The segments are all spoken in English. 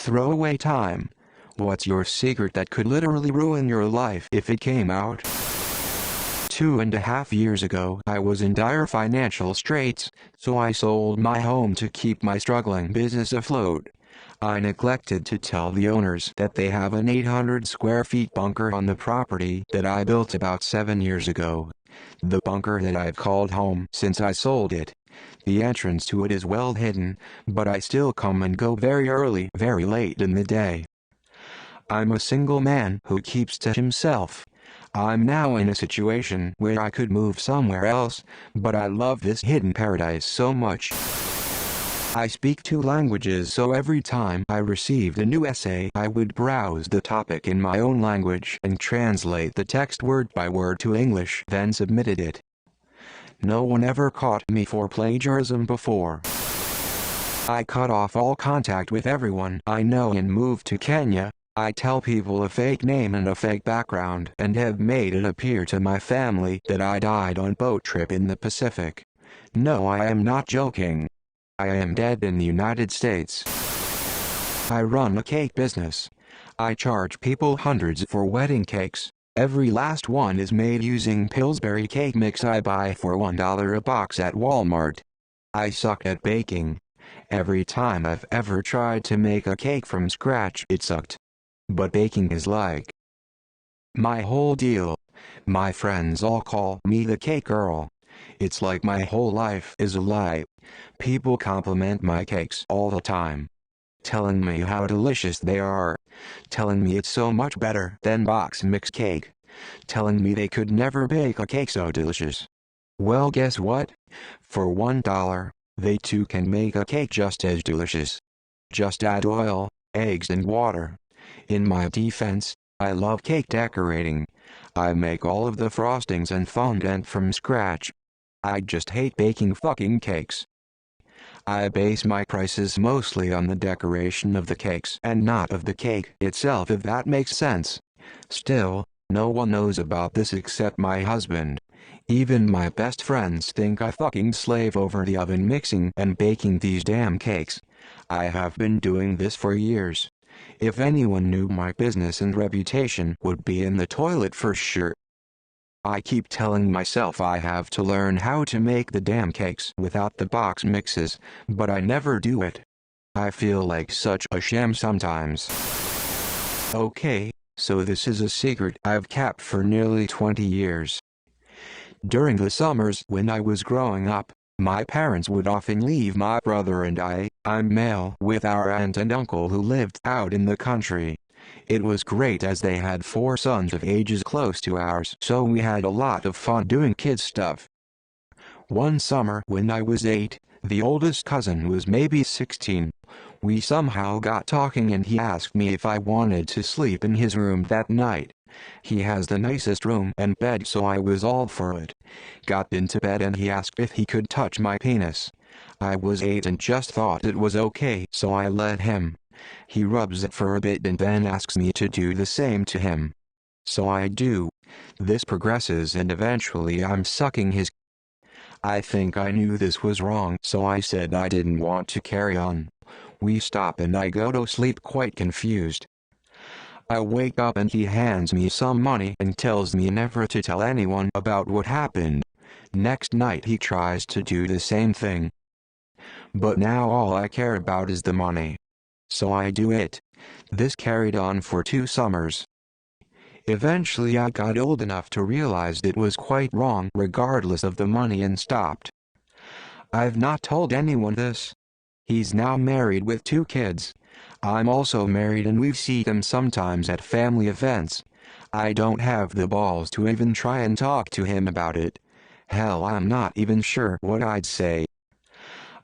Throwaway time. What's your secret that could literally ruin your life if it came out? 2.5 years ago, I was in dire financial straits, so I sold my home to keep my struggling business afloat. I neglected to tell the owners that they have an 800 square feet bunker on the property that I built about 7 years ago. The bunker that I've called home since I sold it. The entrance to it is well hidden, but I still come and go very early, very late in the day. I'm a single man who keeps to himself. I'm now in a situation where I could move somewhere else, but I love this hidden paradise so much. I speak 2 languages, so every time I received a new essay, I would browse the topic in my own language and translate the text word by word to English, then submitted it. No one ever caught me for plagiarism before. I cut off all contact with everyone I know and moved to Kenya. I tell people a fake name and a fake background and have made it appear to my family that I died on boat trip in the Pacific. No, I am not joking. I am dead in the United States. I run a cake business. I charge people hundreds for wedding cakes. Every last one is made using Pillsbury cake mix I buy for $1 a box at Walmart. I suck at baking. Every time I've ever tried to make a cake from scratch, it sucked. But baking is like my whole deal. My friends all call me the cake girl. It's like my whole life is a lie. People compliment my cakes all the time, telling me how delicious they are, telling me it's so much better than box mix cake, telling me they could never bake a cake so delicious. Well, guess what? For $1, they too can make a cake just as delicious. Just add oil, eggs and water. In my defense, I love cake decorating. I make all of the frostings and fondant from scratch. I just hate baking fucking cakes. I base my prices mostly on the decoration of the cakes and not of the cake itself, if that makes sense. Still, no one knows about this except my husband. Even my best friends think I fucking slave over the oven mixing and baking these damn cakes. I have been doing this for years. If anyone knew, my business and reputation would be in the toilet for sure. I keep telling myself I have to learn how to make the damn cakes without the box mixes, but I never do it. I feel like such a sham sometimes. Okay, so this is a secret I've kept for nearly 20 years. During the summers when I was growing up, my parents would often leave my brother and I'm male, with our aunt and uncle who lived out in the country. It was great as they had 4 sons of ages close to ours, so we had a lot of fun doing kid stuff. One summer when I was 8, the oldest cousin was maybe 16. We somehow got talking and he asked me if I wanted to sleep in his room that night. He has the nicest room and bed, so I was all for it. Got into bed and he asked if he could touch my penis. I was 8 and just thought it was okay, so I let him. He rubs it for a bit and then asks me to do the same to him. So I do. This progresses and eventually I'm sucking his. I think I knew this was wrong, so I said I didn't want to carry on. We stop and I go to sleep quite confused. I wake up and he hands me some money and tells me never to tell anyone about what happened. Next night he tries to do the same thing. But now all I care about is the money. So I do it. This carried on for 2 summers. Eventually I got old enough to realize it was quite wrong regardless of the money and stopped. I've not told anyone this. He's now married with 2 kids. I'm also married and we see them sometimes at family events. I don't have the balls to even try and talk to him about it. Hell, I'm not even sure what I'd say.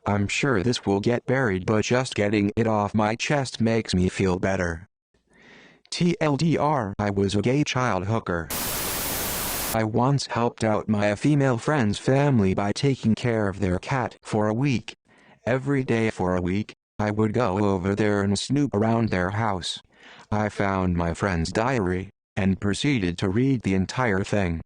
I'm sure this will get buried, but just getting it off my chest makes me feel better. TLDR, I was a gay child hooker. I once helped out my female friend's family by taking care of their cat for a week. Every day for a week, I would go over there and snoop around their house. I found my friend's diary, and proceeded to read the entire thing.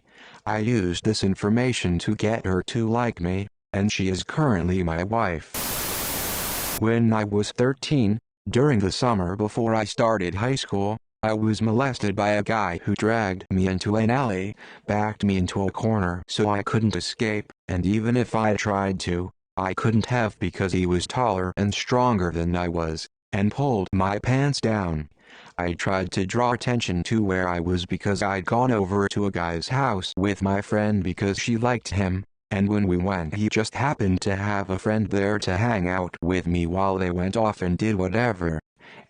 I used this information to get her to like me, and she is currently my wife. When I was 13, During the summer before I started high school, I was molested by a guy who dragged me into an alley, backed me into a corner so I couldn't escape, and even if I tried to, I couldn't have because he was taller and stronger than I was, and pulled my pants down. I tried to draw attention to where I was because I'd gone over to a guy's house with my friend because she liked him, and when we went he just happened to have a friend there to hang out with me while they went off and did whatever.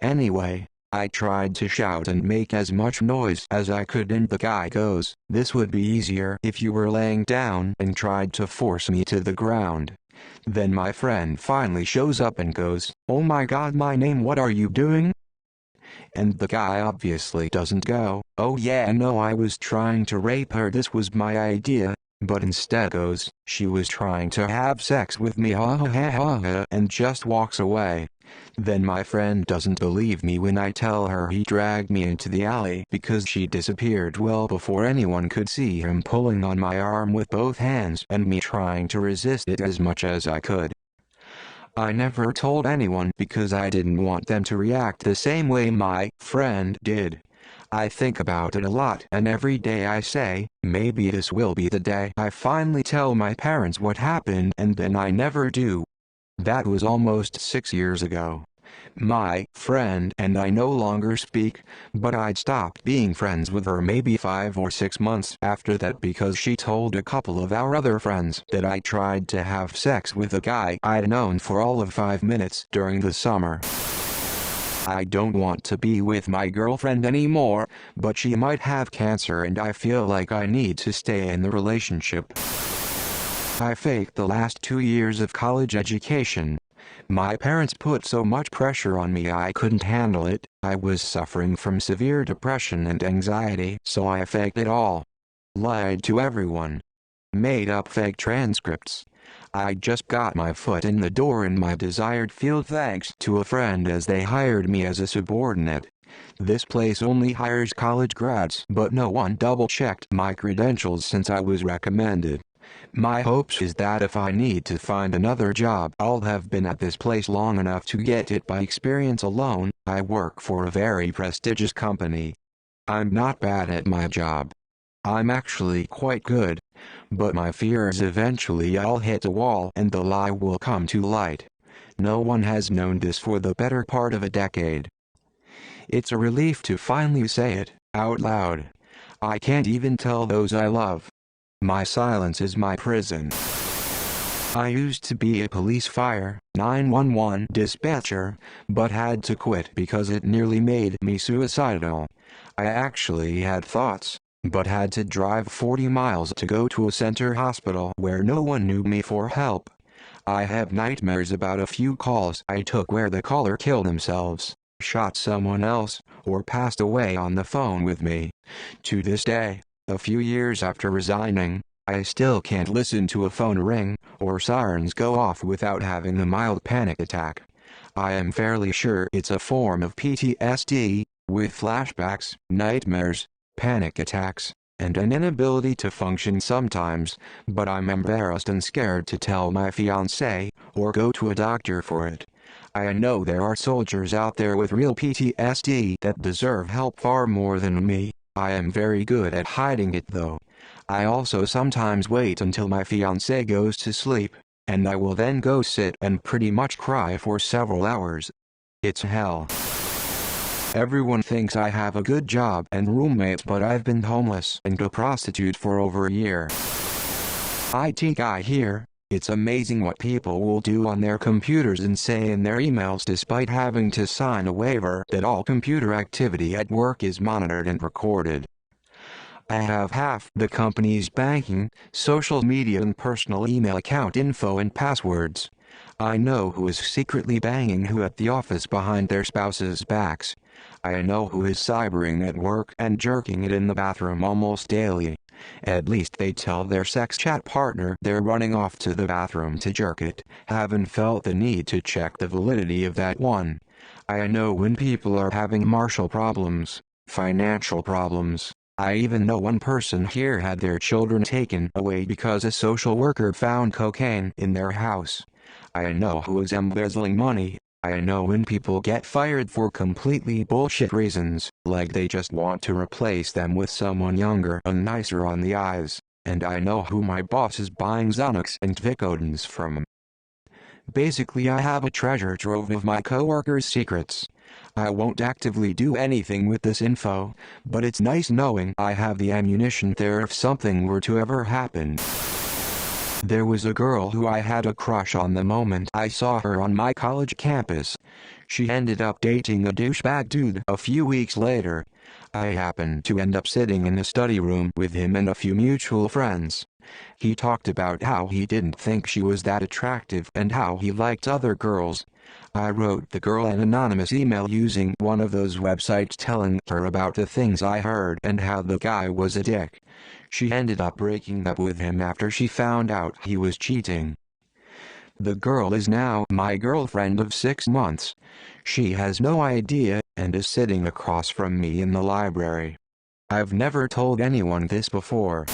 Anyway, I tried to shout and make as much noise as I could and the guy goes, "This would be easier if you were laying down," and tried to force me to the ground. Then my friend finally shows up and goes, "Oh my God, my name, what are you doing?" And the guy obviously doesn't go, "Oh yeah, no, I was trying to rape her, this was my idea," but instead goes, "She was trying to have sex with me, ha ha ha ha ha," and just walks away. Then my friend doesn't believe me when I tell her he dragged me into the alley because she disappeared well before anyone could see him pulling on my arm with both hands and me trying to resist it as much as I could. I never told anyone because I didn't want them to react the same way my friend did. I think about it a lot, and every day I say, maybe this will be the day I finally tell my parents what happened, and then I never do. That was almost 6 years ago. My friend and I no longer speak, but I'd stopped being friends with her maybe 5 or 6 months after that because she told a couple of our other friends that I tried to have sex with a guy I'd known for all of 5 minutes during the summer. I don't want to be with my girlfriend anymore, but she might have cancer and I feel like I need to stay in the relationship. I faked the last 2 years of college education. My parents put so much pressure on me I couldn't handle it. I was suffering from severe depression and anxiety, so I faked it all. Lied to everyone. Made up fake transcripts. I just got my foot in the door in my desired field thanks to a friend as they hired me as a subordinate. This place only hires college grads, but no one double-checked my credentials since I was recommended. My hopes is that if I need to find another job, I'll have been at this place long enough to get it by experience alone. I work for a very prestigious company. I'm not bad at my job. I'm actually quite good. But my fear is eventually I'll hit a wall and the lie will come to light. No one has known this for the better part of a decade. It's a relief to finally say it out loud. I can't even tell those I love. My silence is my prison. I used to be a police fire 911 dispatcher, but had to quit because it nearly made me suicidal. I actually had thoughts, but had to drive 40 miles to go to a center hospital where no one knew me for help. I have nightmares about a few calls I took where the caller killed themselves, shot someone else, or passed away on the phone with me. To this day, a few years after resigning, I still can't listen to a phone ring or sirens go off without having a mild panic attack. I am fairly sure it's a form of PTSD, with flashbacks, nightmares, panic attacks, and an inability to function sometimes, but I'm embarrassed and scared to tell my fiancé, or go to a doctor for it. I know there are soldiers out there with real PTSD that deserve help far more than me. I am very good at hiding it though. I also sometimes wait until my fiancé goes to sleep, and I will then go sit and pretty much cry for several hours. It's hell. Everyone thinks I have a good job and roommates, but I've been homeless and a prostitute for over a year. IT guy here. It's amazing what people will do on their computers and say in their emails despite having to sign a waiver that all computer activity at work is monitored and recorded. I have half the company's banking, social media and personal email account info and passwords. I know who is secretly banging who at the office behind their spouses' backs. I know who is cybering at work and jerking it in the bathroom almost daily. At least they tell their sex chat partner they're running off to the bathroom to jerk it. Haven't felt the need to check the validity of that one. I know when people are having marital problems, financial problems. I even know one person here had their children taken away because a social worker found cocaine in their house. I know who is embezzling money, I know when people get fired for completely bullshit reasons, like they just want to replace them with someone younger and nicer on the eyes, and I know who my boss is buying Xanax and Vicodins from. Basically, I have a treasure trove of my coworkers' secrets. I won't actively do anything with this info, but it's nice knowing I have the ammunition there if something were to ever happen. There was a girl who I had a crush on the moment I saw her on my college campus. She ended up dating a douchebag dude a few weeks later. I happened to end up sitting in a study room with him and a few mutual friends. He talked about how he didn't think she was that attractive and how he liked other girls. I wrote the girl an anonymous email using one of those websites telling her about the things I heard and how the guy was a dick. She ended up breaking up with him after she found out he was cheating. The girl is now my girlfriend of 6 months. She has no idea and is sitting across from me in the library. I've never told anyone this before.